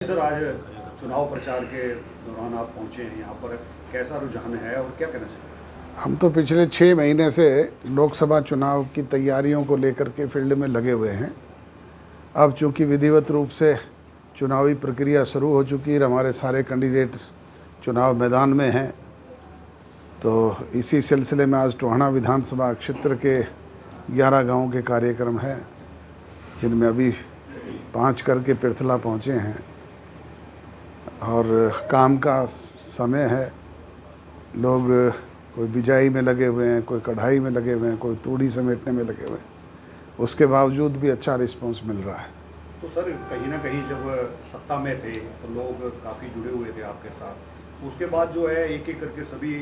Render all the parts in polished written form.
Sir, आज चुनाव प्रचार के दौरान आप पहुंचे हैं यहाँ पर, कैसा रुझान है और क्या कहना चाहिए? हम तो पिछले 6 महीने से लोकसभा चुनाव की तैयारियों को लेकर के फील्ड में लगे हुए हैं। अब चूंकि विधिवत रूप से चुनावी प्रक्रिया शुरू हो चुकी है, हमारे सारे कैंडिडेट चुनाव मैदान में हैं, तो इसी सिलसिले में आज टोहाना विधानसभा क्षेत्र के 11 गाँव के कार्यक्रम हैं, जिनमें अभी 5 करके पृथला पहुँचे हैं और काम का समय है। लोग कोई बिजाई में लगे हुए हैं, कोई कढ़ाई में लगे हुए हैं, कोई तूड़ी समेटने में लगे हुए हैं। उसके बावजूद भी अच्छा रिस्पांस मिल रहा है। तो सर, कहीं ना कहीं जब सत्ता में थे तो लोग काफ़ी जुड़े हुए थे आपके साथ, उसके बाद जो है एक एक करके सभी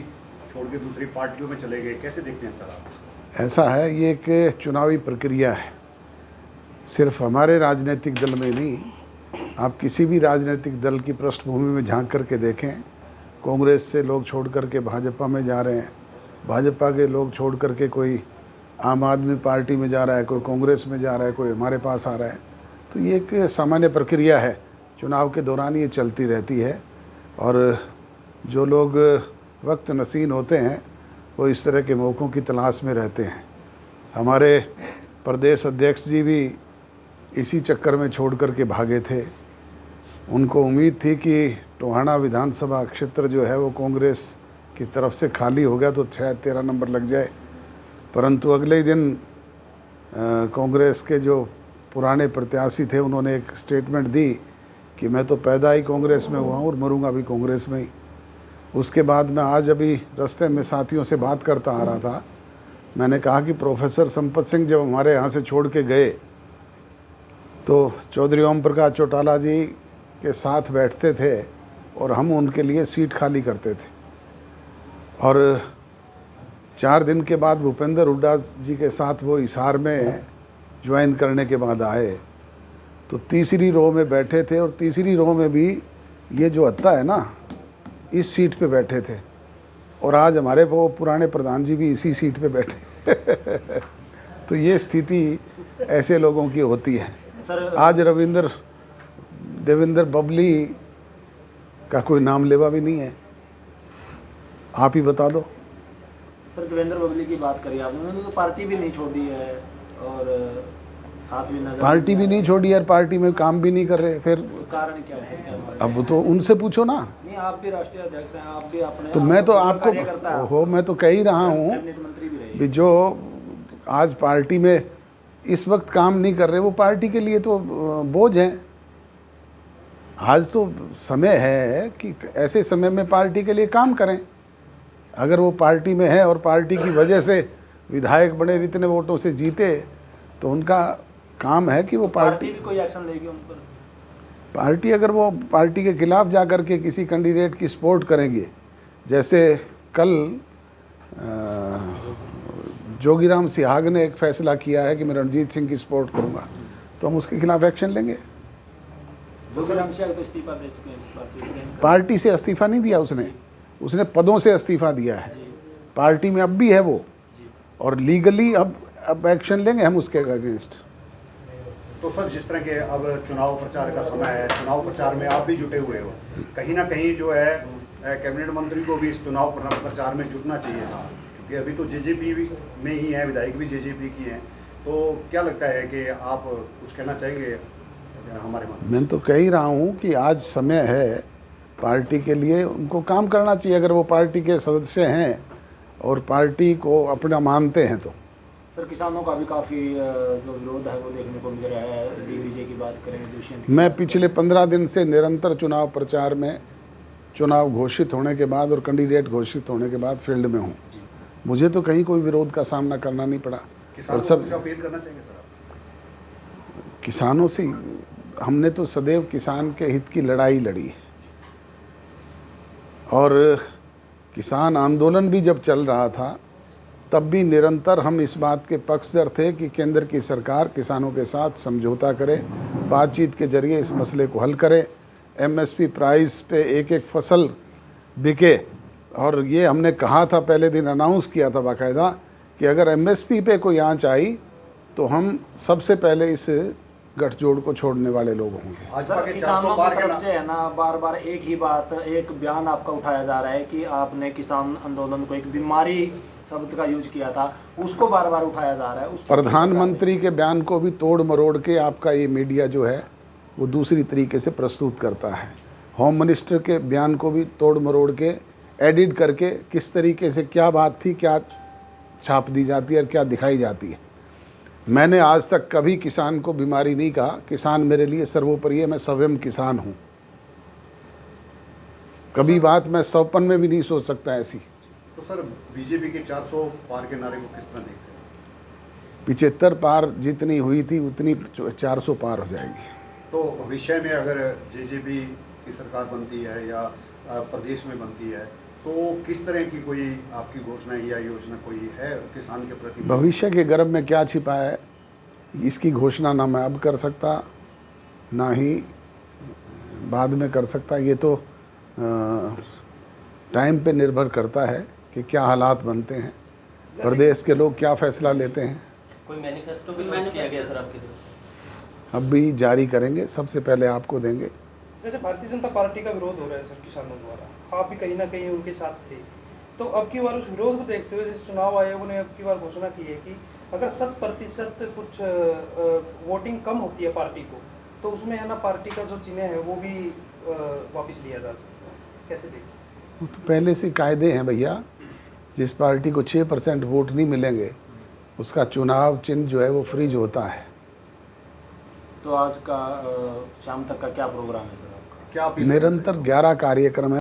छोड़ के दूसरी पार्टियों में चले गए, कैसे देखते हैं सर आप इसको? ऐसा है, ये एक चुनावी प्रक्रिया है, सिर्फ हमारे राजनीतिक दल में नहीं, आप किसी भी राजनीतिक दल की पृष्ठभूमि में झांक करके देखें। कांग्रेस से लोग छोड़ करके भाजपा में जा रहे हैं, भाजपा के लोग छोड़ करके कोई आम आदमी पार्टी में जा रहा है, कोई कांग्रेस में जा रहा है, कोई हमारे पास आ रहा है। तो ये एक सामान्य प्रक्रिया है, चुनाव के दौरान ये चलती रहती है। और जो लोग वक्त नसीन होते हैं वो इस तरह के मौक़ों की तलाश में रहते हैं। हमारे प्रदेश अध्यक्ष जी भी इसी चक्कर में छोड़ कर के भागे थे। उनको उम्मीद थी कि टोहाना विधानसभा क्षेत्र जो है वो कांग्रेस की तरफ से खाली हो गया तो शायद 13 नंबर लग जाए, परंतु अगले ही दिन कांग्रेस के जो पुराने प्रत्याशी थे उन्होंने एक स्टेटमेंट दी कि मैं तो पैदा ही कांग्रेस में हुआ हूँ और मरूंगा भी कांग्रेस में ही। उसके बाद मैं आज अभी रास्ते में साथियों से बात करता आ रहा था, मैंने कहा कि प्रोफेसर संपत सिंह जब हमारे यहाँ से छोड़ के गए तो चौधरी ओम प्रकाश चौटाला जी के साथ बैठते थे और हम उनके लिए सीट खाली करते थे। और 4 दिन के बाद भूपेंद्र हुड्डा जी के साथ वो हिसार में ज्वाइन करने के बाद आए तो तीसरी रो में बैठे थे, और तीसरी रो में भी ये जो अत्ता है ना, इस सीट पे बैठे थे। और आज हमारे वो पुराने प्रधान जी भी इसी सीट पे बैठे तो ये स्थिति ऐसे लोगों की होती है। आज देवेंद्र बबली का कोई नाम लेवा भी नहीं है, आप ही बता दो। सर, देवेंद्र बबली की बात करी आपने, उन्होंने तो पार्टी भी नहीं छोड़ी है और साथ भी नजर पार्टी भी नहीं छोड़ी यार, पार्टी में काम भी नहीं कर रहे, फिर कारण क्या है सर? क्या अब तो उनसे पूछो ना। नहीं, आप भी राष्ट्रीय अध्यक्ष हैं, आप भी अपने तो मैं तो आपको मैं तो कह ही रहा हूँ कैबिनेट मंत्री भी रहे। कि जो आज पार्टी में इस वक्त काम नहीं कर रहे वो पार्टी के लिए तो बोझ हैं। आज तो समय है कि ऐसे समय में पार्टी के लिए काम करें। अगर वो पार्टी में है और पार्टी की वजह से विधायक बने, इतने वोटों से जीते, तो उनका काम है कि वो पार्टी भी कोई एक्शन लेगी उन पर। पार्टी अगर वो पार्टी के खिलाफ जा कर के किसी कैंडिडेट की सपोर्ट करेंगे, जैसे कल जोगीराम सिहाग ने एक फैसला किया है कि मैं रणजीत सिंह की सपोर्ट करूंगा, तो हम उसके खिलाफ एक्शन लेंगे। जोगीराम सिहाग तो इस्तीफा दे चुके हैं पार्टी से इस्तीफा नहीं दिया उसने पदों से इस्तीफा दिया है। पार्टी में अब भी है वो, और लीगली अब एक्शन लेंगे हम उसके अगेंस्ट। तो सर, जिस तरह के अब चुनाव प्रचार का समय है, चुनाव प्रचार में आप भी जुटे हुए हो, कहीं ना कहीं जो है कैबिनेट मंत्री को भी इस चुनाव प्रचार में जुटना चाहिए था, क्योंकि अभी तो जेजेपी में ही है, विधायक भी जेजेपी की हैं। तो क्या लगता है कि आप कुछ कहना चाहेंगे हमारे मन? मैं तो कह ही रहा हूँ कि आज समय है पार्टी के लिए, उनको काम करना चाहिए अगर वो पार्टी के सदस्य हैं और पार्टी को अपना मानते हैं तो। सर, किसानों का भी काफ़ी जो विरोध है वो देखने को मिल रहा है। डीवीजे की बात करें, दुष्यंत, मैं पिछले 15 दिन से निरंतर चुनाव प्रचार में, चुनाव घोषित होने के बाद और कैंडिडेट घोषित होने के बाद फील्ड में हूँ। मुझे तो कहीं कोई विरोध का सामना करना नहीं पड़ा। और सब अपील करना चाहिए सर आप? किसानों से हमने तो सदैव किसान के हित की लड़ाई लड़ी है, और किसान आंदोलन भी जब चल रहा था तब भी निरंतर हम इस बात के पक्षधर थे कि केंद्र की सरकार किसानों के साथ समझौता करे, बातचीत के जरिए इस मसले को हल करे, एमएसपी प्राइस पे एक एक फसल बिके। और ये हमने कहा था, पहले दिन अनाउंस किया था बाकायदा, कि अगर एमएसपी पे कोई आंच आई तो हम सबसे पहले इस गठजोड़ को छोड़ने वाले लोग होंगे। भाजपा सर, के किसानों 400 की पार के तरफ ना से है ना बार बार एक ही बात, एक बयान आपका उठाया जा रहा है कि आपने किसान आंदोलन को एक बीमारी शब्द का यूज किया था, उसको बार बार उठाया जा रहा है। उसकी प्रधानमंत्री के बयान को भी तोड़ मरोड़ के आपका ये मीडिया जो है वो दूसरी तरीके से प्रस्तुत करता है। होम मिनिस्टर के बयान को भी तोड़ मरोड़ के एडिट करके किस तरीके से क्या बात थी, क्या छाप दी जाती है और क्या दिखाई जाती है। मैंने आज तक कभी किसान को बीमारी नहीं कहा। किसान मेरे लिए सर्वोपरि है, मैं स्वयं किसान हूँ। कभी बात मैं 100पन में भी नहीं सोच सकता ऐसी। तो सर बीजेपी के 400 पार के नारे को किस तरह देखते हैं? 75 पार जितनी हुई थी उतनी 400 पार हो जाएगी। तो भविष्य में अगर जेजेपी की सरकार बनती है या प्रदेश में बनती है तो किस तरह की कोई आपकी घोषणा या योजना कोई है किसान के प्रति? भविष्य के गर्भ में क्या छिपा है इसकी घोषणा ना मैं अब कर सकता ना ही बाद में कर सकता। ये तो टाइम पे निर्भर करता है कि क्या हालात बनते हैं, प्रदेश के लोग क्या फैसला लेते हैं। कोई मैनिफेस्टो भी लॉन्च किया गया सर आपकी तरफ से? अब भी जारी करेंगे, सबसे पहले आपको देंगे। जैसे भारतीय जनता पार्टी का विरोध हो रहा है सर किसानों द्वारा, आप भी कहीं ना कहीं उनके साथ थे, तो अब की बार उस विरोध को देखते हुए जैसे चुनाव आयोग ने अब की बार घोषणा की है कि अगर 100% कुछ वोटिंग कम होती है पार्टी को तो उसमें है ना पार्टी का जो चिन्ह है वो भी वापस लिया जा सकता है। कैसे देखते हैं? वो तो पहले से कायदे हैं भैया। जिस पार्टी को 6% वोट नहीं मिलेंगे उसका चुनाव चिन्ह जो है वो फ्रीज होता है। तो आज का शाम तक का क्या प्रोग्राम है सर आपका? क्या अपील निरंतर 11 कार्यक्रम है।